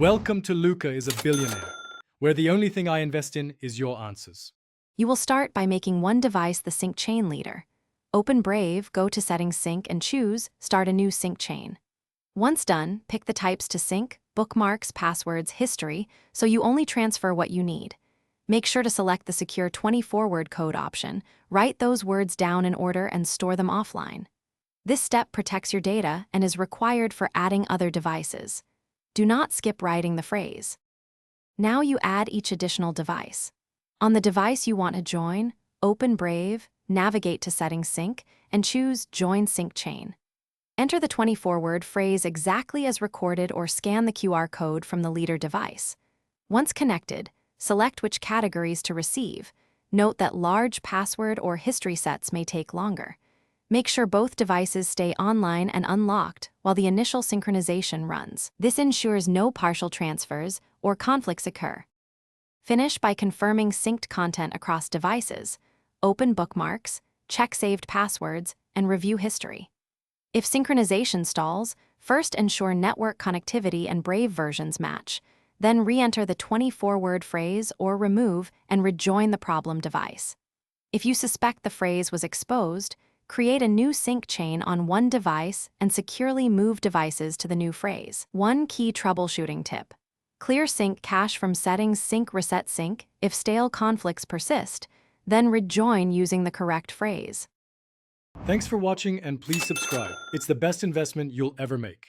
Welcome to Luca is a Billionaire, where the only thing I invest in is your answers. You will start by making one device the sync chain leader. Open Brave, go to Settings Sync and choose Start a new sync chain. Once done, pick the types to sync, bookmarks, passwords, history, so you only transfer what you need. Make sure to select the secure 24-word code option, write those words down in order and store them offline. This step protects your data and is required for adding other devices. Do not skip writing the phrase. Now you add each additional device. On the device you want to join, open Brave, navigate to Settings Sync, and choose Join Sync Chain. Enter the 24-word phrase exactly as recorded or scan the QR code from the leader device. Once connected, select which categories to receive. Note that large password or history sets may take longer. Make sure both devices stay online and unlocked while the initial synchronization runs. This ensures no partial transfers or conflicts occur. Finish by confirming synced content across devices. Open bookmarks, check saved passwords, and review history. If synchronization stalls, first ensure network connectivity and Brave versions match. Then re-enter the 24-word phrase or remove and rejoin the problem device. If you suspect the phrase was exposed, create a new sync chain on one device and securely move devices to the new phrase. One key troubleshooting tip. Clear sync cache from Settings Sync Reset Sync if stale conflicts persist, then rejoin using the correct phrase. Thanks for watching and please subscribe. It's the best investment you'll ever make.